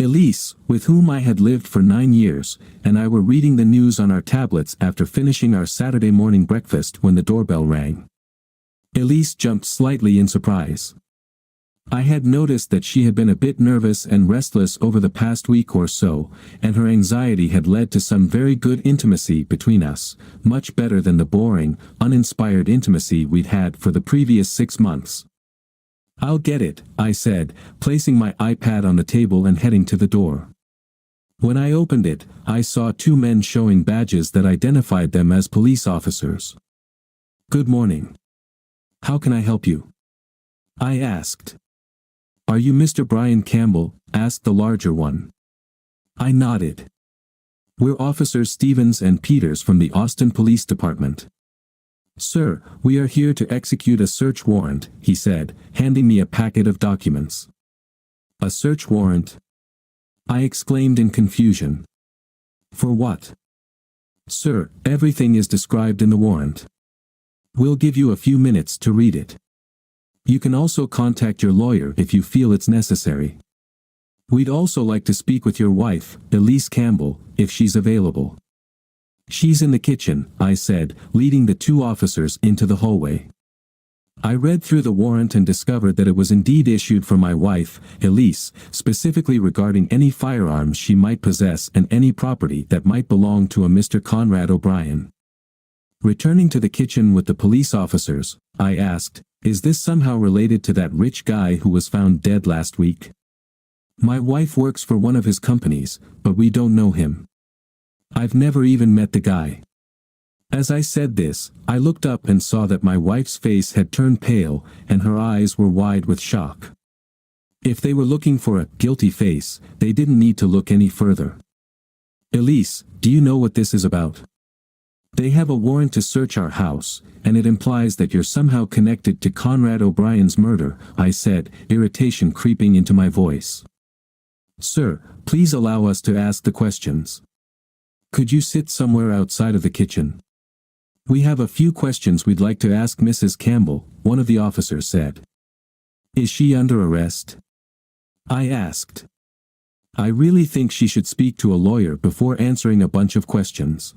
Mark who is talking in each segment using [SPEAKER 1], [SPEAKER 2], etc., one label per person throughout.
[SPEAKER 1] Elise, with whom I had lived for 9 years, and I were reading the news on our tablets after finishing our Saturday morning breakfast when the doorbell rang. Elise jumped slightly in surprise. I had noticed that she had been a bit nervous and restless over the past week or so, and her anxiety had led to some very good intimacy between us, much better than the boring, uninspired intimacy we'd had for the previous 6 months. "I'll get it," I said, placing my iPad on the table and heading to the door. When I opened it, I saw 2 men showing badges that identified them as police officers. "Good morning. How can I help you?" I asked. "Are you Mr. Brian Campbell?" asked the larger one. I nodded. "We're Officers Stevens and Peters from the Austin Police Department." "Sir, we are here to execute a search warrant," he said, handing me a packet of documents. "A search warrant?" I exclaimed in confusion. "For what?" "Sir, everything is described in the warrant. We'll give you a few minutes to read it. You can also contact your lawyer if you feel it's necessary. We'd also like to speak with your wife, Elise Campbell, if she's available." "She's in the kitchen," I said, leading the 2 officers into the hallway. I read through the warrant and discovered that it was indeed issued for my wife, Elise, specifically regarding any firearms she might possess and any property that might belong to a Mr. Conrad O'Brien. Returning to the kitchen with the police officers, I asked, "Is this somehow related to that rich guy who was found dead last week?" "My wife works for one of his companies, but we don't know him. I've never even met the guy." As I said this, I looked up and saw that my wife's face had turned pale, and her eyes were wide with shock. If they were looking for a guilty face, they didn't need to look any further. "Elise, do you know what this is about?" "They have a warrant to search our house, and it implies that you're somehow connected to Conrad O'Brien's murder," I said, irritation creeping into my voice. "Sir, please allow us to ask the questions. Could you sit somewhere outside of the kitchen? We have a few questions we'd like to ask Mrs. Campbell," one of the officers said. "Is she under arrest?" I asked. I really think she should speak to a lawyer before answering a bunch of questions.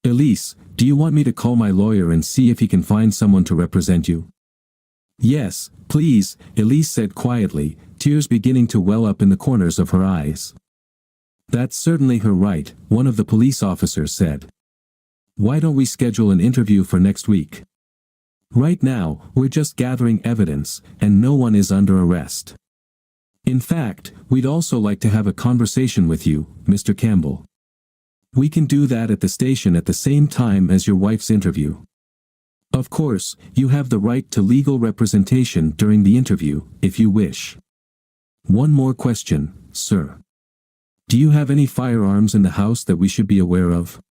[SPEAKER 1] "Elise, do you want me to call my lawyer and see if he can find someone to represent you?" "Yes, please," Elise said quietly, tears beginning to well up in the corners of her eyes. "That's certainly her right," one of the police officers said. "Why don't we schedule an interview for next week? Right now, we're just gathering evidence, and no one is under arrest. In fact, we'd also like to have a conversation with you, Mr. Campbell. We can do that at the station at the same time as your wife's interview. Of course, you have the right to legal representation during the interview, if you wish. One more question, sir. Do you have any firearms in the house that we should be aware of?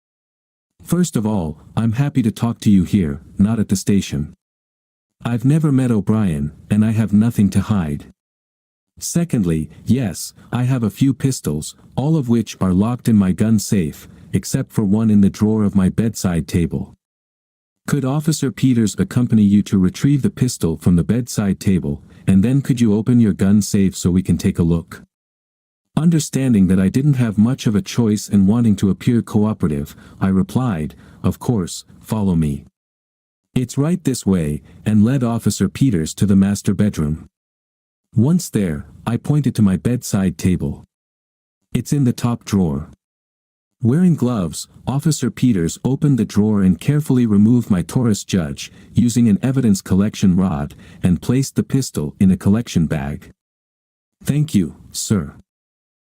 [SPEAKER 1] First of all, I'm happy to talk to you here, not at the station. I've never met O'Brien, and I have nothing to hide. Secondly, yes, I have a few pistols, all of which are locked in my gun safe, except for one in the drawer of my bedside table. Could Officer Peters accompany you to retrieve the pistol from the bedside table, and then could you open your gun safe so we can take a look?" Understanding that I didn't have much of a choice and wanting to appear cooperative, I replied, "Of course, follow me. It's right this way," and led Officer Peters to the master bedroom. Once there, I pointed to my bedside table. "It's in the top drawer." Wearing gloves, Officer Peters opened the drawer and carefully removed my Taurus Judge, using an evidence collection rod, and placed the pistol in a collection bag. "Thank you, sir.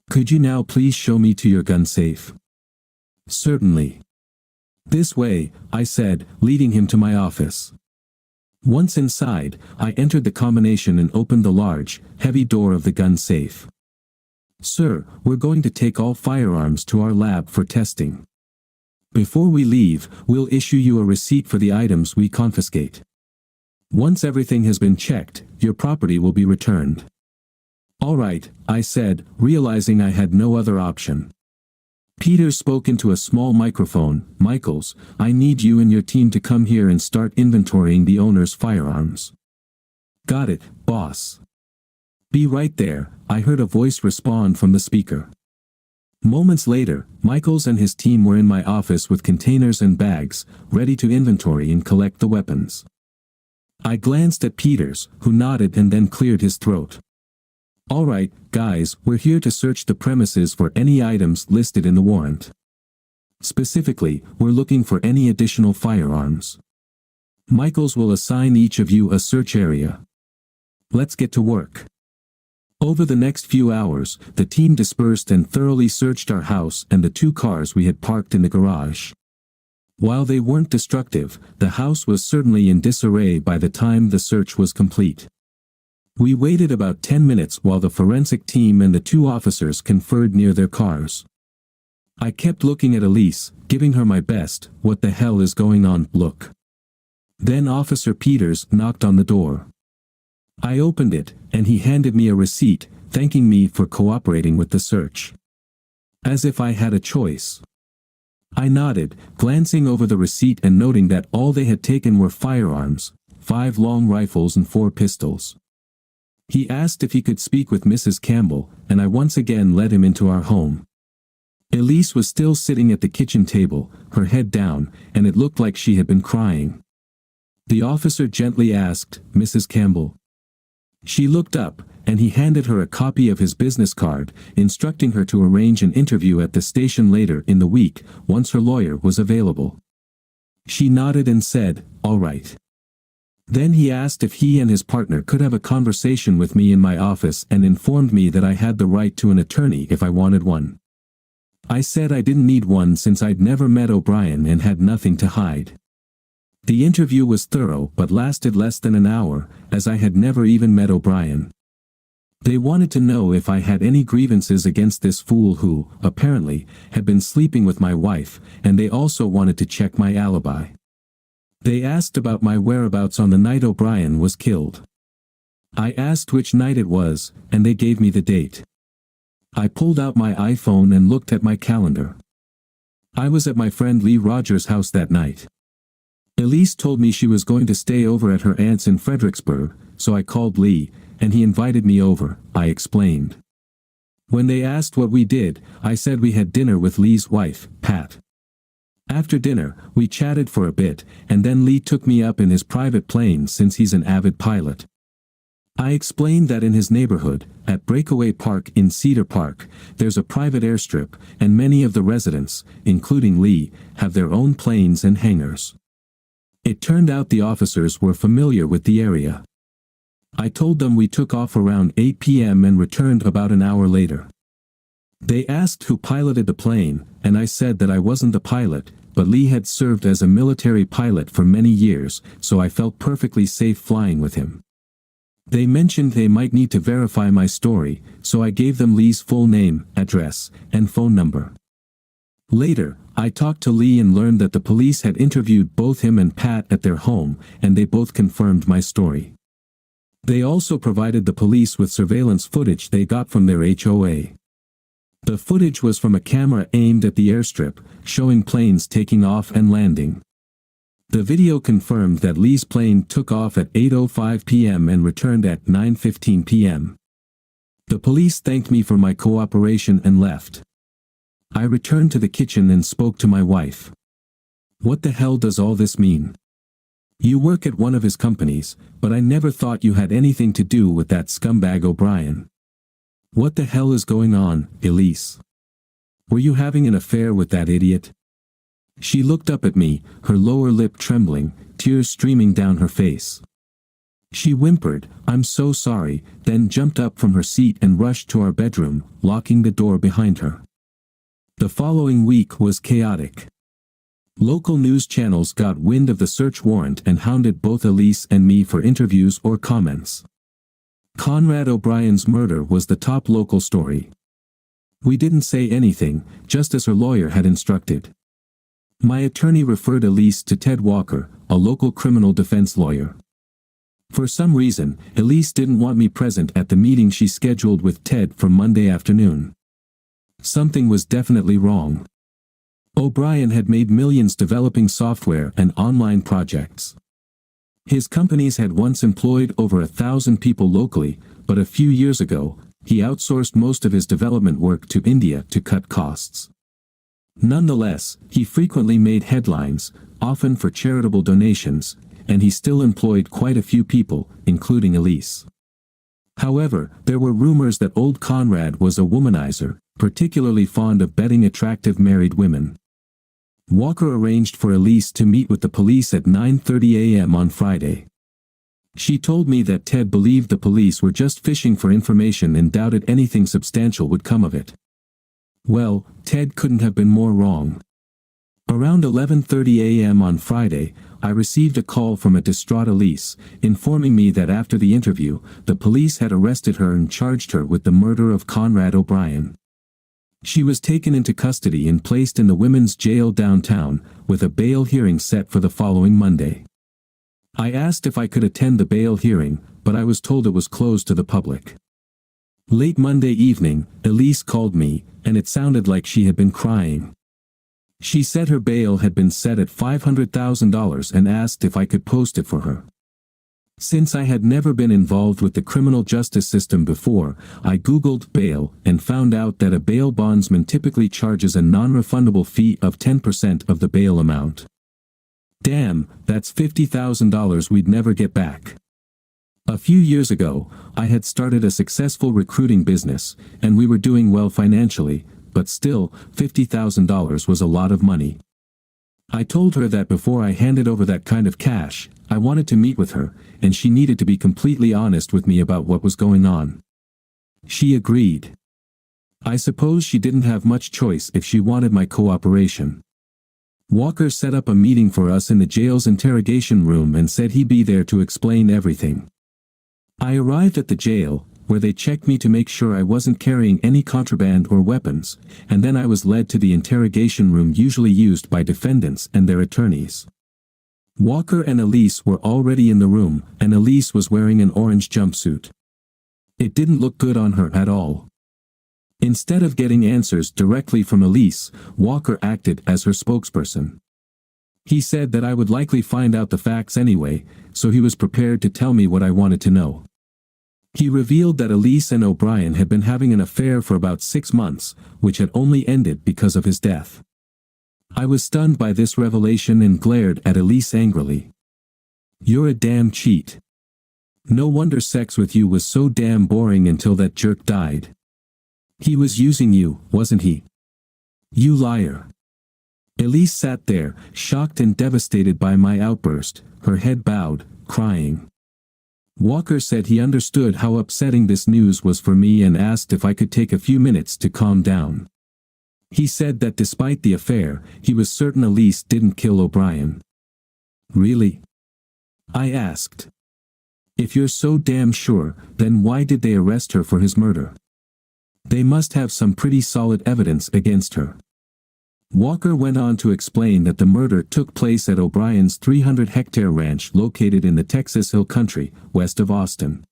[SPEAKER 1] Could you now please show me to your gun safe?" "Certainly." "This way," I said, leading him to my office. Once inside, I entered the combination and opened the large, heavy door of the gun safe. "Sir, we're going to take all firearms to our lab for testing. Before we leave, we'll issue you a receipt for the items we confiscate. Once everything has been checked, your property will be returned." "All right," I said, realizing I had no other option. Peters spoke into a small microphone. "Michaels, I need you and your team to come here and start inventorying the owner's firearms." "Got it, boss." "Be right there," I heard a voice respond from the speaker. Moments later, Michaels and his team were in my office with containers and bags, ready to inventory and collect the weapons. I glanced at Peters, who nodded and then cleared his throat. "All right, guys, we're here to search the premises for any items listed in the warrant. Specifically, we're looking for any additional firearms. Michaels will assign each of you a search area. Let's get to work." Over the next few hours, the team dispersed and thoroughly searched our house and the 2 cars we had parked in the garage. While they weren't destructive, the house was certainly in disarray by the time the search was complete. We waited about 10 minutes while the forensic team and the 2 officers conferred near their cars. I kept looking at Elise, giving her my best, "What the hell is going on?" look. Then Officer Peters knocked on the door. I opened it, and he handed me a receipt, thanking me for cooperating with the search. As if I had a choice. I nodded, glancing over the receipt and noting that all they had taken were firearms, 5 long rifles and 4 pistols. He asked if he could speak with Mrs. Campbell, and I once again led him into our home. Elise was still sitting at the kitchen table, her head down, and it looked like she had been crying. The officer gently asked, "Mrs. Campbell?" She looked up, and he handed her a copy of his business card, instructing her to arrange an interview at the station later in the week, once her lawyer was available. She nodded and said, "All right." Then he asked if he and his partner could have a conversation with me in my office and informed me that I had the right to an attorney if I wanted one. I said I didn't need one since I'd never met O'Brien and had nothing to hide. The interview was thorough but lasted less than an hour, as I had never even met O'Brien. They wanted to know if I had any grievances against this fool who, apparently, had been sleeping with my wife, and they also wanted to check my alibi. They asked about my whereabouts on the night O'Brien was killed. I asked which night it was, and they gave me the date. I pulled out my iPhone and looked at my calendar. I was at my friend Lee Rogers' house that night. Elise told me she was going to stay over at her aunt's in Fredericksburg, so I called Lee, and he invited me over, I explained. When they asked what we did, I said we had dinner with Lee's wife, Pat. After dinner, we chatted for a bit, and then Lee took me up in his private plane since he's an avid pilot. I explained that in his neighborhood, at Breakaway Park in Cedar Park, there's a private airstrip, and many of the residents, including Lee, have their own planes and hangars. It turned out the officers were familiar with the area. I told them we took off around 8 p.m. and returned about an hour later. They asked who piloted the plane, and I said that I wasn't the pilot, but Lee had served as a military pilot for many years, so I felt perfectly safe flying with him. They mentioned they might need to verify my story, so I gave them Lee's full name, address, and phone number. Later, I talked to Lee and learned that the police had interviewed both him and Pat at their home, and they both confirmed my story. They also provided the police with surveillance footage they got from their HOA. The footage was from a camera aimed at the airstrip, showing planes taking off and landing. The video confirmed that Lee's plane took off at 8:05 p.m. and returned at 9:15 p.m. The police thanked me for my cooperation and left. I returned to the kitchen and spoke to my wife. "What the hell does all this mean? You work at one of his companies, but I never thought you had anything to do with that scumbag O'Brien. What the hell is going on, Elise? Were you having an affair with that idiot?" She looked up at me, her lower lip trembling, tears streaming down her face. She whimpered, "I'm so sorry," then jumped up from her seat and rushed to our bedroom, locking the door behind her. The following week was chaotic. Local news channels got wind of the search warrant and hounded both Elise and me for interviews or comments. Conrad O'Brien's murder was the top local story. We didn't say anything, just as her lawyer had instructed. My attorney referred Elise to Ted Walker, a local criminal defense lawyer. For some reason, Elise didn't want me present at the meeting she scheduled with Ted for Monday afternoon. Something was definitely wrong. O'Brien had made millions developing software and online projects. His companies had once employed over 1,000 people locally, but a few years ago, he outsourced most of his development work to India to cut costs. Nonetheless, he frequently made headlines, often for charitable donations, and he still employed quite a few people, including Elise. However, there were rumors that old Conrad was a womanizer, particularly fond of betting attractive married women. Walker arranged for Elise to meet with the police at 9:30 a.m. on Friday. She told me that Ted believed the police were just fishing for information and doubted anything substantial would come of it. Well, Ted couldn't have been more wrong. Around 11:30 a.m. on Friday, I received a call from a distraught Elise, informing me that after the interview, the police had arrested her and charged her with the murder of Conrad O'Brien. She was taken into custody and placed in the women's jail downtown, with a bail hearing set for the following Monday. I asked if I could attend the bail hearing, but I was told it was closed to the public. Late Monday evening, Elise called me, and it sounded like she had been crying. She said her bail had been set at $500,000 and asked if I could post it for her. Since I had never been involved with the criminal justice system before, I Googled bail and found out that a bail bondsman typically charges a non-refundable fee of 10% of the bail amount. Damn, that's $50,000 we'd never get back. A few years ago, I had started a successful recruiting business, and we were doing well financially, but still, $50,000 was a lot of money. I told her that before I handed over that kind of cash, I wanted to meet with her, and she needed to be completely honest with me about what was going on. She agreed. I suppose she didn't have much choice if she wanted my cooperation. Walker set up a meeting for us in the jail's interrogation room and said he'd be there to explain everything. I arrived at the jail, where they checked me to make sure I wasn't carrying any contraband or weapons, and then I was led to the interrogation room usually used by defendants and their attorneys. Walker and Elise were already in the room, and Elise was wearing an orange jumpsuit. It didn't look good on her at all. Instead of getting answers directly from Elise, Walker acted as her spokesperson. He said that I would likely find out the facts anyway, so he was prepared to tell me what I wanted to know. He revealed that Elise and O'Brien had been having an affair for about 6 months, which had only ended because of his death. I was stunned by this revelation and glared at Elise angrily. "You're a damn cheat. No wonder sex with you was so damn boring until that jerk died. He was using you, wasn't he? You liar." Elise sat there, shocked and devastated by my outburst, her head bowed, crying. Walker said he understood how upsetting this news was for me and asked if I could take a few minutes to calm down. He said that despite the affair, he was certain Elise didn't kill O'Brien. "Really?" I asked. "If you're so damn sure, then why did they arrest her for his murder? They must have some pretty solid evidence against her." Walker went on to explain that the murder took place at O'Brien's 300-hectare ranch located in the Texas Hill Country, west of Austin.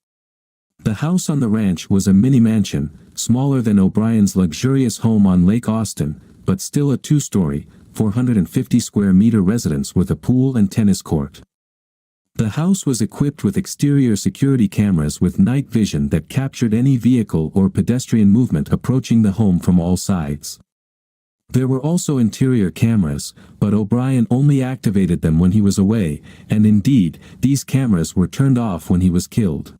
[SPEAKER 1] The house on the ranch was a mini-mansion, smaller than O'Brien's luxurious home on Lake Austin, but still a 2-story, 450-square-meter residence with a pool and tennis court. The house was equipped with exterior security cameras with night vision that captured any vehicle or pedestrian movement approaching the home from all sides. There were also interior cameras, but O'Brien only activated them when he was away, and indeed, these cameras were turned off when he was killed.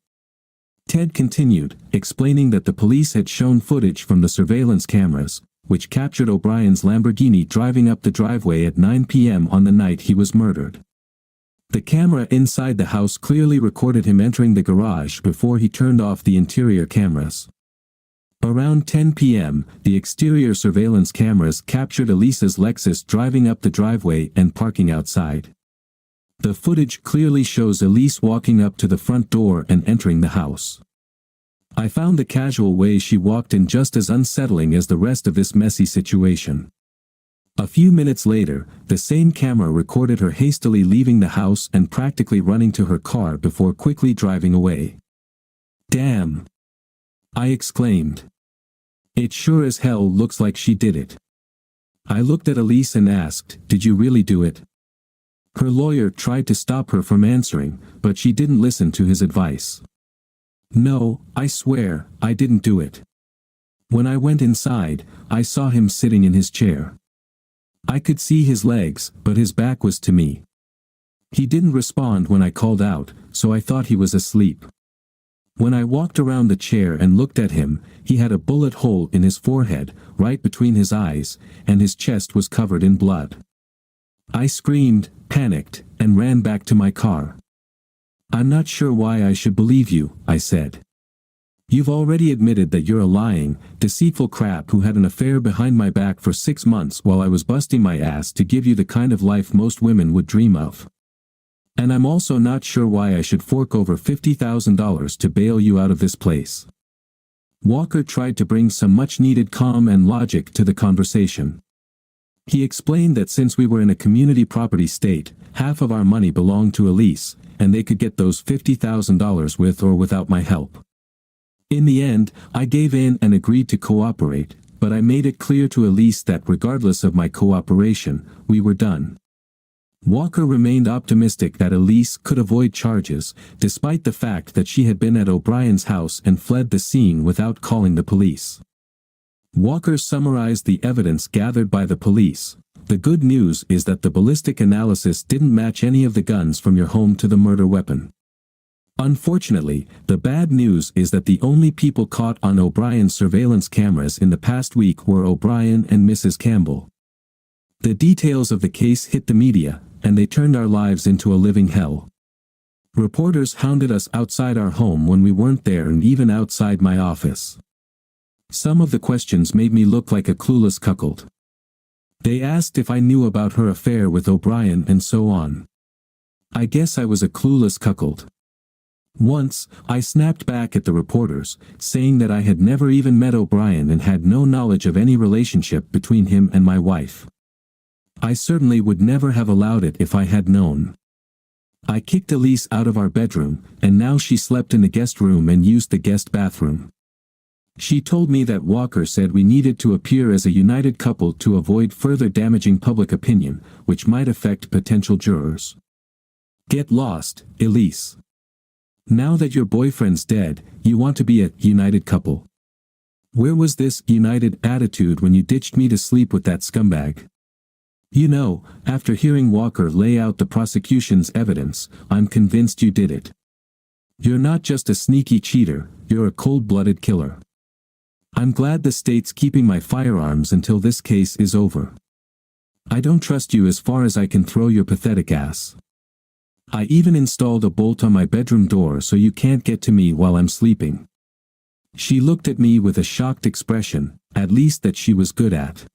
[SPEAKER 1] Ted continued, explaining that the police had shown footage from the surveillance cameras, which captured O'Brien's Lamborghini driving up the driveway at 9 p.m. on the night he was murdered. The camera inside the house clearly recorded him entering the garage before he turned off the interior cameras. Around 10 p.m., the exterior surveillance cameras captured Elise's Lexus driving up the driveway and parking outside. The footage clearly shows Elise walking up to the front door and entering the house. I found the casual way she walked in just as unsettling as the rest of this messy situation. A few minutes later, the same camera recorded her hastily leaving the house and practically running to her car before quickly driving away. "Damn!" I exclaimed. "It sure as hell looks like she did it." I looked at Elise and asked, "Did you really do it?" Her lawyer tried to stop her from answering, but she didn't listen to his advice. No, I swear, I didn't do it. When I went inside, I saw him sitting in his chair. I could see his legs, but his back was to me. He didn't respond when I called out, so I thought he was asleep. When I walked around the chair and looked at him, he had a bullet hole in his forehead, right between his eyes, and his chest was covered in blood. I screamed, panicked, and ran back to my car. "I'm not sure why I should believe you," I said. "You've already admitted that you're a lying, deceitful crap who had an affair behind my back for 6 months while I was busting my ass to give you the kind of life most women would dream of. And I'm also not sure why I should fork over $50,000 to bail you out of this place." Walker tried to bring some much-needed calm and logic to the conversation. He explained that since we were in a community property state, half of our money belonged to Elise, and they could get those $50,000 with or without my help. In the end, I gave in and agreed to cooperate, but I made it clear to Elise that regardless of my cooperation, we were done. Walker remained optimistic that Elise could avoid charges, despite the fact that she had been at O'Brien's house and fled the scene without calling the police. Walker summarized the evidence gathered by the police. "The good news is that the ballistic analysis didn't match any of the guns from your home to the murder weapon. Unfortunately, the bad news is that the only people caught on O'Brien's surveillance cameras in the past week were O'Brien and Mrs. Campbell. The details of the case hit the media, and they turned our lives into a living hell. Reporters hounded us outside our home when we weren't there and even outside my office. Some of the questions made me look like a clueless cuckold. They asked if I knew about her affair with O'Brien and so on. I guess I was a clueless cuckold. Once, I snapped back at the reporters, saying that I had never even met O'Brien and had no knowledge of any relationship between him and my wife. I certainly would never have allowed it if I had known. I kicked Elise out of our bedroom, and now she slept in the guest room and used the guest bathroom. She told me that Walker said we needed to appear as a united couple to avoid further damaging public opinion, which might affect potential jurors. Get lost, Elise. Now that your boyfriend's dead, you want to be a united couple. Where was this united attitude when you ditched me to sleep with that scumbag? You know, after hearing Walker lay out the prosecution's evidence, I'm convinced you did it. You're not just a sneaky cheater, you're a cold-blooded killer. I'm glad the state's keeping my firearms until this case is over. I don't trust you as far as I can throw your pathetic ass. I even installed a bolt on my bedroom door so you can't get to me while I'm sleeping." She looked at me with a shocked expression, at least that she was good at.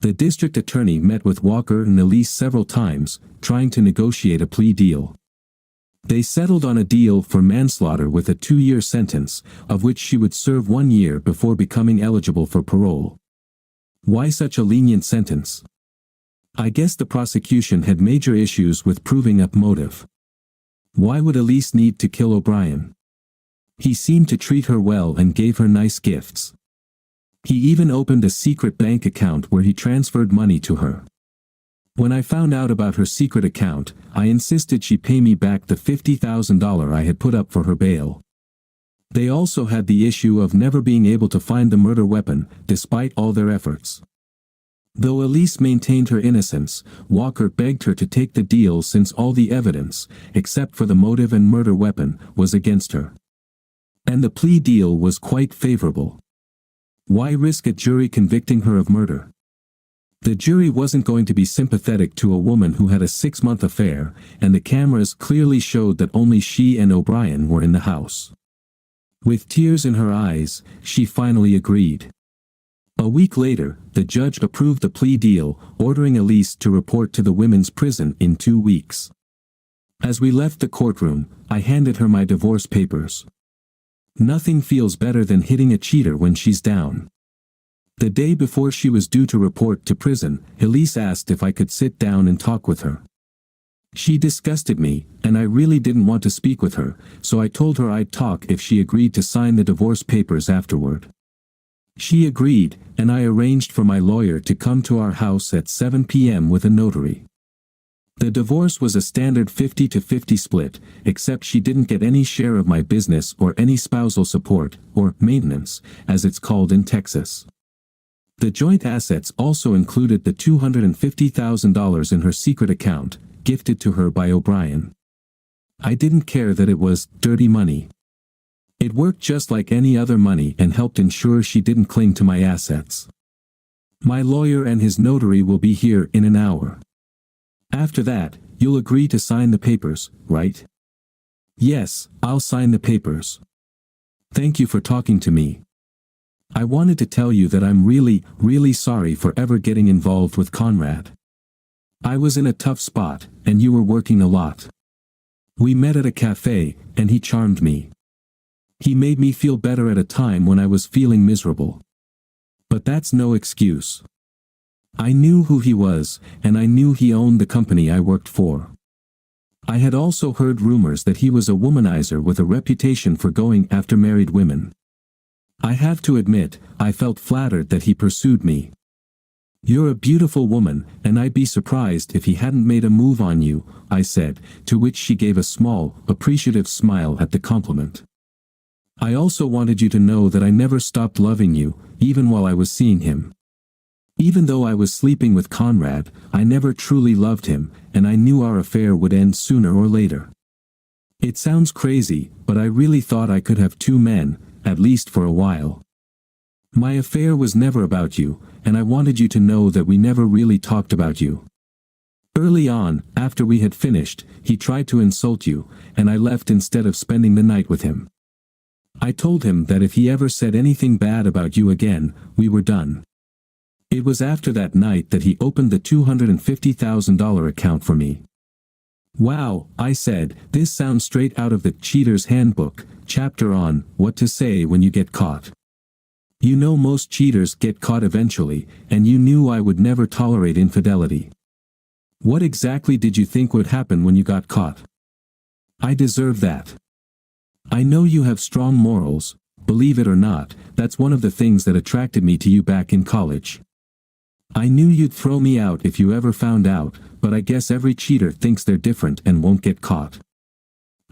[SPEAKER 1] The district attorney met with Walker and Elise several times, trying to negotiate a plea deal. They settled on a deal for manslaughter with a 2-year sentence, of which she would serve 1 year before becoming eligible for parole. Why such a lenient sentence? I guess the prosecution had major issues with proving up motive. Why would Elise need to kill O'Brien? He seemed to treat her well and gave her nice gifts. He even opened a secret bank account where he transferred money to her. When I found out about her secret account, I insisted she pay me back the $50,000 I had put up for her bail. They also had the issue of never being able to find the murder weapon, despite all their efforts. Though Elise maintained her innocence, Walker begged her to take the deal since all the evidence, except for the motive and murder weapon, was against her. And the plea deal was quite favorable. Why risk a jury convicting her of murder? The jury wasn't going to be sympathetic to a woman who had a 6-month affair, and the cameras clearly showed that only she and O'Brien were in the house. With tears in her eyes, she finally agreed. A week later, the judge approved the plea deal, ordering Elise to report to the women's prison in 2 weeks. As we left the courtroom, I handed her my divorce papers. Nothing feels better than hitting a cheater when she's down. The day before she was due to report to prison, Elise asked if I could sit down and talk with her. She disgusted me, and I really didn't want to speak with her, so I told her I'd talk if she agreed to sign the divorce papers afterward. She agreed, and I arranged for my lawyer to come to our house at 7 p.m. with a notary. The divorce was a standard 50-50 split, except she didn't get any share of my business or any spousal support, or maintenance, as it's called in Texas. The joint assets also included the $250,000 in her secret account, gifted to her by O'Brien. I didn't care that it was dirty money. It worked just like any other money and helped ensure she didn't cling to my assets. My lawyer and his notary will be here in an hour. After that, you'll agree to sign the papers, right? Yes, I'll sign the papers. Thank you for talking to me. I wanted to tell you that I'm really, really sorry for ever getting involved with Conrad. I was in a tough spot, and you were working a lot. We met at a cafe, and he charmed me. He made me feel better at a time when I was feeling miserable. But that's no excuse. I knew who he was, and I knew he owned the company I worked for. I had also heard rumors that he was a womanizer with a reputation for going after married women. I have to admit, I felt flattered that he pursued me. You're a beautiful woman, and I'd be surprised if he hadn't made a move on you, I said, to which she gave a small, appreciative smile at the compliment. I also wanted you to know that I never stopped loving you, even while I was seeing him. Even though I was sleeping with Conrad, I never truly loved him, and I knew our affair would end sooner or later. It sounds crazy, but I really thought I could have two men, at least for a while. My affair was never about you, and I wanted you to know that we never really talked about you. Early on, after we had finished, he tried to insult you, and I left instead of spending the night with him. I told him that if he ever said anything bad about you again, we were done. It was after that night that he opened the $250,000 account for me. Wow, I said, this sounds straight out of the Cheater's Handbook, chapter on what to say when you get caught. You know most cheaters get caught eventually, and you knew I would never tolerate infidelity. What exactly did you think would happen when you got caught? I deserve that. I know you have strong morals, believe it or not, that's one of the things that attracted me to you back in college. I knew you'd throw me out if you ever found out, but I guess every cheater thinks they're different and won't get caught.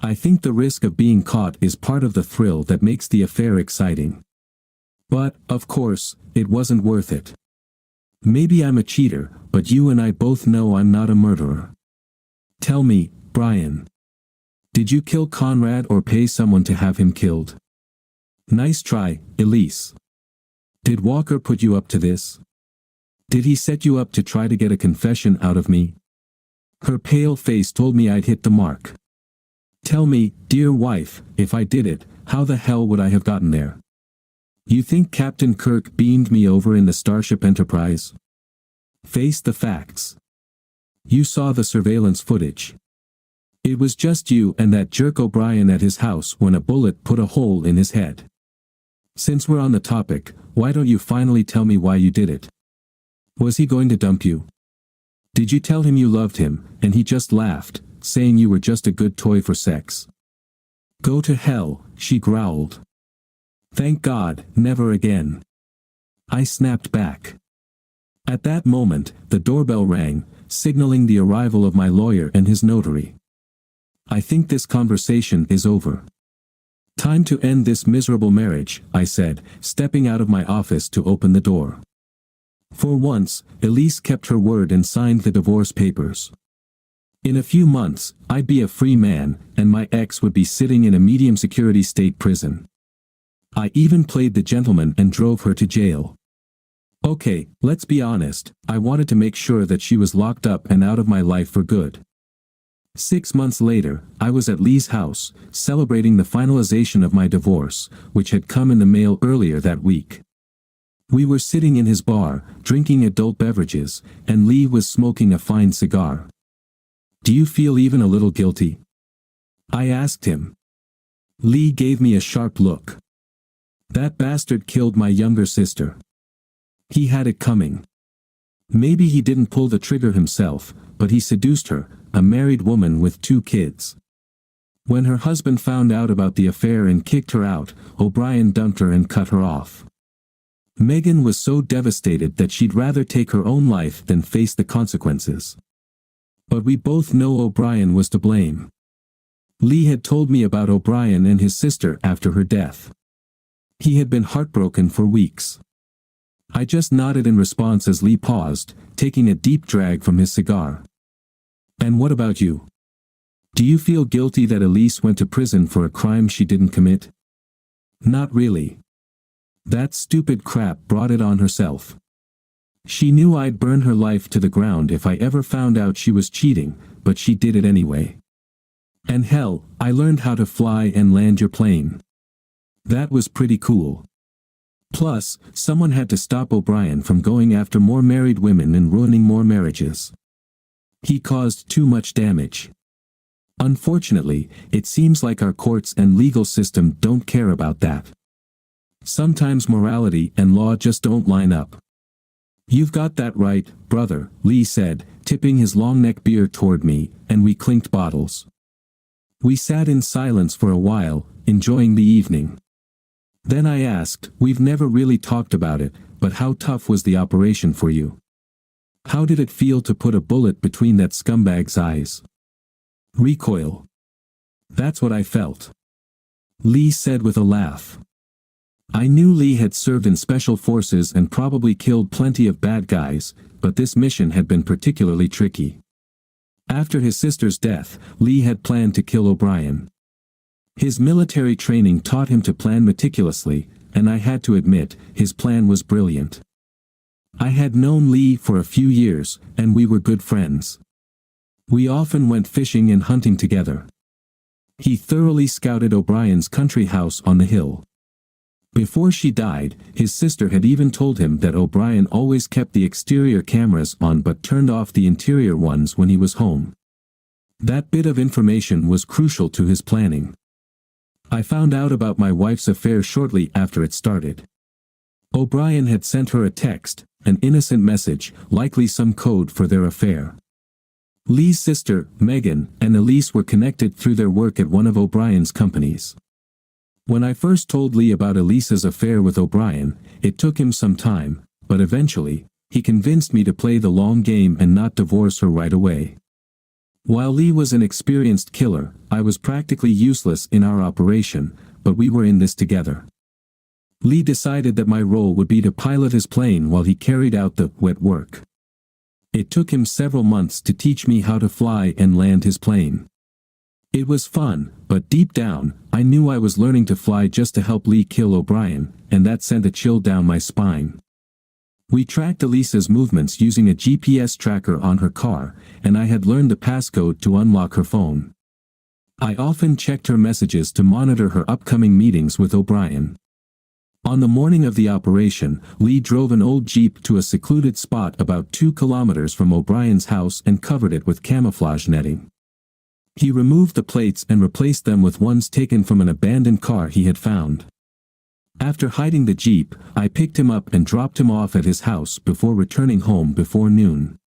[SPEAKER 1] I think the risk of being caught is part of the thrill that makes the affair exciting. But, of course, it wasn't worth it. Maybe I'm a cheater, but you and I both know I'm not a murderer. Tell me, Brian. Did you kill Conrad or pay someone to have him killed? Nice try, Elise. Did Walker put you up to this? Did he set you up to try to get a confession out of me? Her pale face told me I'd hit the mark. Tell me, dear wife, if I did it, how the hell would I have gotten there? You think Captain Kirk beamed me over in the Starship Enterprise? Face the facts. You saw the surveillance footage. It was just you and that jerk O'Brien at his house when a bullet put a hole in his head. Since we're on the topic, why don't you finally tell me why you did it? Was he going to dump you? Did you tell him you loved him, and he just laughed, saying you were just a good toy for sex? Go to hell, she growled. Thank God, never again. I snapped back. At that moment, the doorbell rang, signaling the arrival of my lawyer and his notary. I think this conversation is over. Time to end this miserable marriage, I said, stepping out of my office to open the door. For once, Elise kept her word and signed the divorce papers. In a few months, I'd be a free man, and my ex would be sitting in a medium-security state prison. I even played the gentleman and drove her to jail. Okay, let's be honest, I wanted to make sure that she was locked up and out of my life for good. 6 months later, I was at Lee's house, celebrating the finalization of my divorce, which had come in the mail earlier that week. We were sitting in his bar, drinking adult beverages, and Lee was smoking a fine cigar. Do you feel even a little guilty? I asked him. Lee gave me a sharp look. That bastard killed my younger sister. He had it coming. Maybe he didn't pull the trigger himself, but he seduced her, a married woman with 2 kids. When her husband found out about the affair and kicked her out, O'Brien dumped her and cut her off. Megan was so devastated that she'd rather take her own life than face the consequences. But we both know O'Brien was to blame. Lee had told me about O'Brien and his sister after her death. He had been heartbroken for weeks. I just nodded in response as Lee paused, taking a deep drag from his cigar. And what about you? Do you feel guilty that Elise went to prison for a crime she didn't commit? Not really. That stupid crap brought it on herself. She knew I'd burn her life to the ground if I ever found out she was cheating, but she did it anyway. And hell, I learned how to fly and land your plane. That was pretty cool. Plus, someone had to stop O'Brien from going after more married women and ruining more marriages. He caused too much damage. Unfortunately, it seems like our courts and legal system don't care about that. Sometimes morality and law just don't line up. You've got that right, brother, Lee said, tipping his long-neck beer toward me, and we clinked bottles. We sat in silence for a while, enjoying the evening. Then I asked, we've never really talked about it, but how tough was the operation for you? How did it feel to put a bullet between that scumbag's eyes? Recoil. That's what I felt. Lee said with a laugh. I knew Lee had served in special forces and probably killed plenty of bad guys, but this mission had been particularly tricky. After his sister's death, Lee had planned to kill O'Brien. His military training taught him to plan meticulously, and I had to admit, his plan was brilliant. I had known Lee for a few years, and we were good friends. We often went fishing and hunting together. He thoroughly scouted O'Brien's country house on the hill. Before she died, his sister had even told him that O'Brien always kept the exterior cameras on but turned off the interior ones when he was home. That bit of information was crucial to his planning. I found out about my wife's affair shortly after it started. O'Brien had sent her a text, an innocent message, likely some code for their affair. Lee's sister, Megan, and Elise were connected through their work at one of O'Brien's companies. When I first told Lee about Elise's affair with O'Brien, it took him some time, but eventually, he convinced me to play the long game and not divorce her right away. While Lee was an experienced killer, I was practically useless in our operation, but we were in this together. Lee decided that my role would be to pilot his plane while he carried out the wet work. It took him several months to teach me how to fly and land his plane. It was fun, but deep down, I knew I was learning to fly just to help Lee kill O'Brien, and that sent a chill down my spine. We tracked Elise's movements using a GPS tracker on her car, and I had learned the passcode to unlock her phone. I often checked her messages to monitor her upcoming meetings with O'Brien. On the morning of the operation, Lee drove an old Jeep to a secluded spot about 2 kilometers from O'Brien's house and covered it with camouflage netting. He removed the plates and replaced them with ones taken from an abandoned car he had found. After hiding the Jeep, I picked him up and dropped him off at his house before returning home before noon.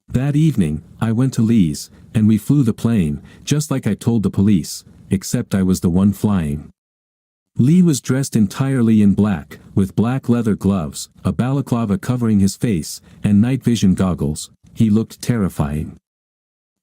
[SPEAKER 1] That evening, I went to Lee's, and we flew the plane, just like I told the police, except I was the one flying. Lee was dressed entirely in black, with black leather gloves, a balaclava covering his face, and night vision goggles. He looked terrifying.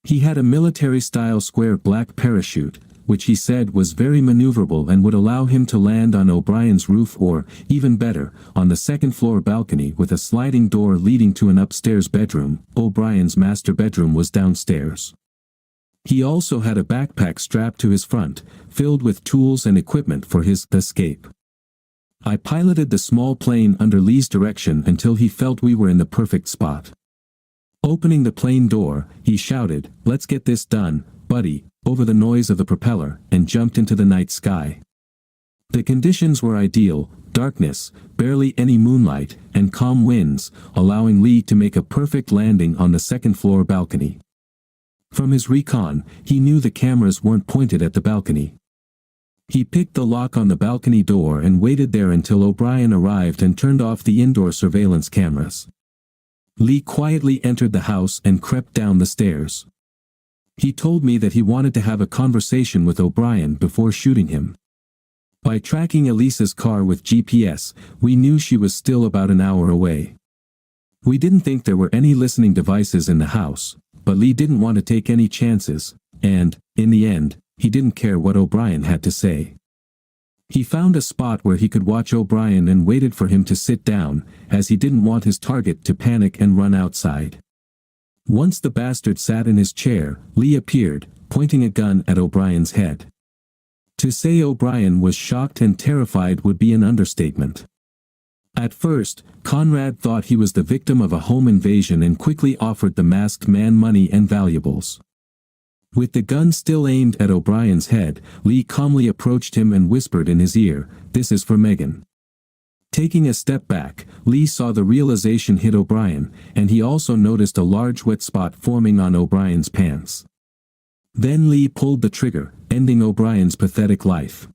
[SPEAKER 1] He had a military-style square black parachute, which he said was very maneuverable and would allow him to land on O'Brien's roof or, even better, on the second-floor balcony with a sliding door leading to an upstairs bedroom. O'Brien's master bedroom was downstairs. He also had a backpack strapped to his front, filled with tools and equipment for his escape. I piloted the small plane under Lee's direction until he felt we were in the perfect spot. Opening the plane door, he shouted, "Let's get this done, buddy," over the noise of the propeller, and jumped into the night sky. The conditions were ideal: darkness, barely any moonlight, and calm winds, allowing Lee to make a perfect landing on the second-floor balcony. From his recon, he knew the cameras weren't pointed at the balcony. He picked the lock on the balcony door and waited there until O'Brien arrived and turned off the indoor surveillance cameras. Lee quietly entered the house and crept down the stairs. He told me that he wanted to have a conversation with O'Brien before shooting him. By tracking Elise's car with GPS, we knew she was still about an hour away. We didn't think there were any listening devices in the house, but Lee didn't want to take any chances, and, in the end, he didn't care what O'Brien had to say. He found a spot where he could watch O'Brien and waited for him to sit down, as he didn't want his target to panic and run outside. Once the bastard sat in his chair, Lee appeared, pointing a gun at O'Brien's head. To say O'Brien was shocked and terrified would be an understatement. At first, Conrad thought he was the victim of a home invasion and quickly offered the masked man money and valuables. With the gun still aimed at O'Brien's head, Lee calmly approached him and whispered in his ear, "This is for Megan." Taking a step back, Lee saw the realization hit O'Brien, and he also noticed a large wet spot forming on O'Brien's pants. Then Lee pulled the trigger, ending O'Brien's pathetic life.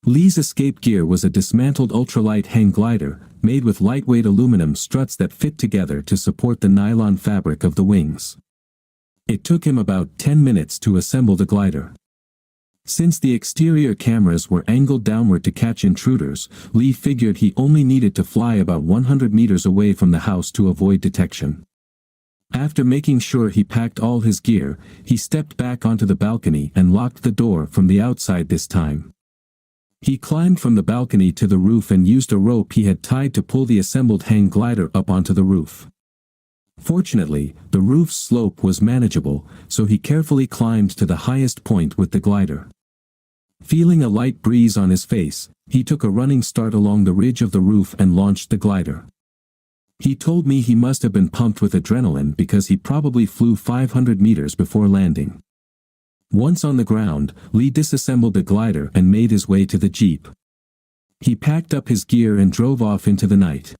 [SPEAKER 1] Lee's escape gear was a dismantled ultralight hang glider, made with lightweight aluminum struts that fit together to support the nylon fabric of the wings. It took him about 10 minutes to assemble the glider. Since the exterior cameras were angled downward to catch intruders, Lee figured he only needed to fly about 100 meters away from the house to avoid detection. After making sure he packed all his gear, he stepped back onto the balcony and locked the door from the outside this time. He climbed from the balcony to the roof and used a rope he had tied to pull the assembled hang glider up onto the roof. Fortunately, the roof's slope was manageable, so he carefully climbed to the highest point with the glider. Feeling a light breeze on his face, he took a running start along the ridge of the roof and launched the glider. He told me he must have been pumped with adrenaline because he probably flew 500 meters before landing. Once on the ground, Lee disassembled the glider and made his way to the Jeep. He packed up his gear and drove off into the night.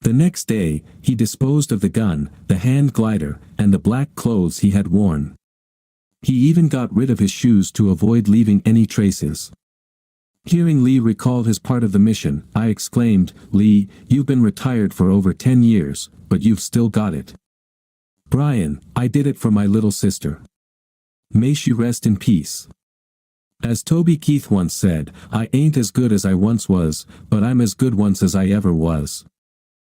[SPEAKER 1] The next day, he disposed of the gun, the hand glider, and the black clothes he had worn. He even got rid of his shoes to avoid leaving any traces. Hearing Lee recall his part of the mission, I exclaimed, "Lee, you've been retired for over 10 years, but you've still got it." "Brian, I did it for my little sister. May she rest in peace." As Toby Keith once said, "I ain't as good as I once was, but I'm as good once as I ever was."